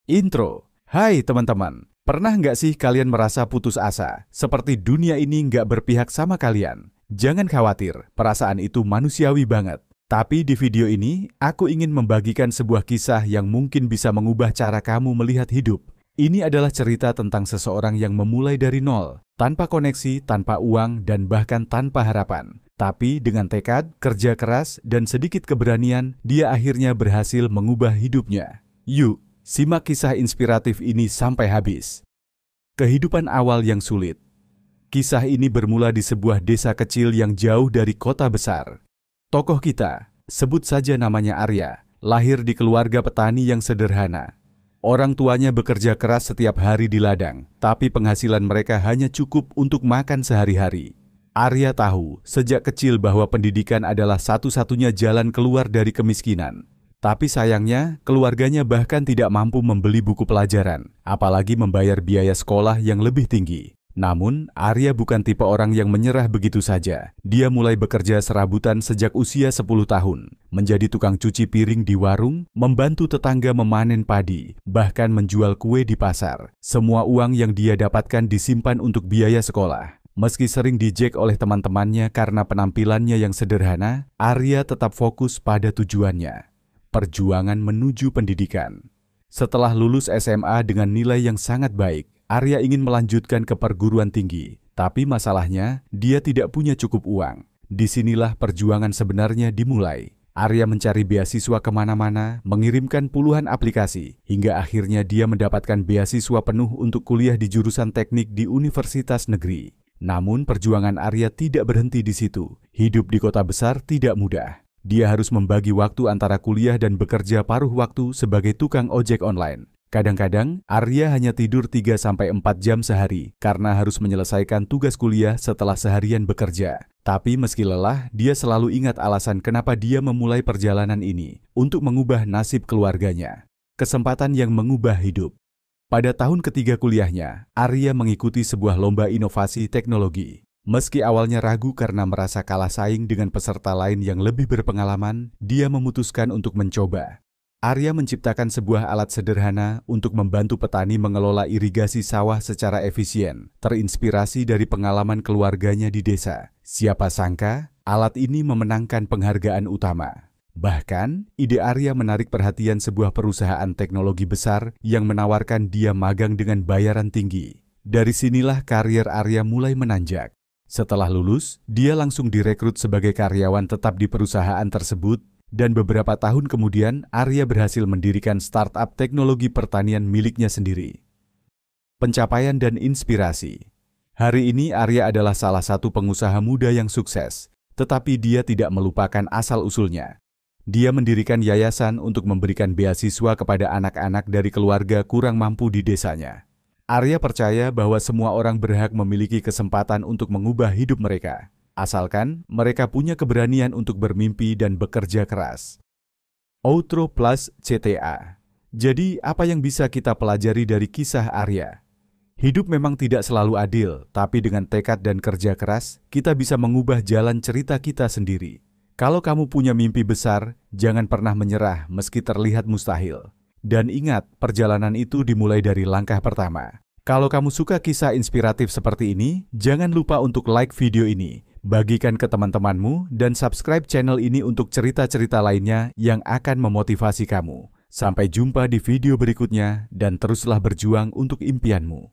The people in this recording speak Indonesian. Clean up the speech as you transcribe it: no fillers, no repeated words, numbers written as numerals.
Intro. Hai teman-teman, pernah nggak sih kalian merasa putus asa? Seperti dunia ini nggak berpihak sama kalian? Jangan khawatir, perasaan itu manusiawi banget. Tapi di video ini, aku ingin membagikan sebuah kisah yang mungkin bisa mengubah cara kamu melihat hidup. Ini adalah cerita tentang seseorang yang memulai dari nol, tanpa koneksi, tanpa uang, dan bahkan tanpa harapan. Tapi dengan tekad, kerja keras, dan sedikit keberanian, dia akhirnya berhasil mengubah hidupnya. Yuk, simak kisah inspiratif ini sampai habis. Kehidupan awal yang sulit. Kisah ini bermula di sebuah desa kecil yang jauh dari kota besar. Tokoh kita, sebut saja namanya Arya, lahir di keluarga petani yang sederhana. Orang tuanya bekerja keras setiap hari di ladang, tapi penghasilan mereka hanya cukup untuk makan sehari-hari. Arya tahu sejak kecil bahwa pendidikan adalah satu-satunya jalan keluar dari kemiskinan. Tapi sayangnya, keluarganya bahkan tidak mampu membeli buku pelajaran, apalagi membayar biaya sekolah yang lebih tinggi. Namun, Arya bukan tipe orang yang menyerah begitu saja. Dia mulai bekerja serabutan sejak usia 10 tahun, menjadi tukang cuci piring di warung, membantu tetangga memanen padi, bahkan menjual kue di pasar. Semua uang yang dia dapatkan disimpan untuk biaya sekolah. Meski sering dijek oleh teman-temannya karena penampilannya yang sederhana, Arya tetap fokus pada tujuannya. Perjuangan menuju pendidikan. Setelah lulus SMA dengan nilai yang sangat baik, Arya ingin melanjutkan ke perguruan tinggi. Tapi masalahnya, dia tidak punya cukup uang. Disinilah perjuangan sebenarnya dimulai. Arya mencari beasiswa kemana-mana, mengirimkan puluhan aplikasi, hingga akhirnya dia mendapatkan beasiswa penuh untuk kuliah di jurusan teknik di universitas negeri. Namun perjuangan Arya tidak berhenti di situ. Hidup di kota besar tidak mudah. Dia harus membagi waktu antara kuliah dan bekerja paruh waktu sebagai tukang ojek online. Kadang-kadang, Arya hanya tidur 3-4 jam sehari karena harus menyelesaikan tugas kuliah setelah seharian bekerja. Tapi meski lelah, dia selalu ingat alasan kenapa dia memulai perjalanan ini, untuk mengubah nasib keluarganya. Kesempatan yang mengubah hidup. Pada tahun ketiga kuliahnya, Arya mengikuti sebuah lomba inovasi teknologi. Meski awalnya ragu karena merasa kalah saing dengan peserta lain yang lebih berpengalaman, dia memutuskan untuk mencoba. Arya menciptakan sebuah alat sederhana untuk membantu petani mengelola irigasi sawah secara efisien, terinspirasi dari pengalaman keluarganya di desa. Siapa sangka, alat ini memenangkan penghargaan utama. Bahkan, ide Arya menarik perhatian sebuah perusahaan teknologi besar yang menawarkan dia magang dengan bayaran tinggi. Dari sinilah karir Arya mulai menanjak. Setelah lulus, dia langsung direkrut sebagai karyawan tetap di perusahaan tersebut, dan beberapa tahun kemudian Arya berhasil mendirikan startup teknologi pertanian miliknya sendiri. Pencapaian dan inspirasi. Hari ini Arya adalah salah satu pengusaha muda yang sukses, tetapi dia tidak melupakan asal-usulnya. Dia mendirikan yayasan untuk memberikan beasiswa kepada anak-anak dari keluarga kurang mampu di desanya. Arya percaya bahwa semua orang berhak memiliki kesempatan untuk mengubah hidup mereka, asalkan mereka punya keberanian untuk bermimpi dan bekerja keras. Outro plus CTA. Jadi, apa yang bisa kita pelajari dari kisah Arya? Hidup memang tidak selalu adil, tapi dengan tekad dan kerja keras, kita bisa mengubah jalan cerita kita sendiri. Kalau kamu punya mimpi besar, jangan pernah menyerah meski terlihat mustahil. Dan ingat, perjalanan itu dimulai dari langkah pertama. Kalau kamu suka kisah inspiratif seperti ini, jangan lupa untuk like video ini, bagikan ke teman-temanmu, dan subscribe channel ini untuk cerita-cerita lainnya yang akan memotivasi kamu. Sampai jumpa di video berikutnya, dan teruslah berjuang untuk impianmu.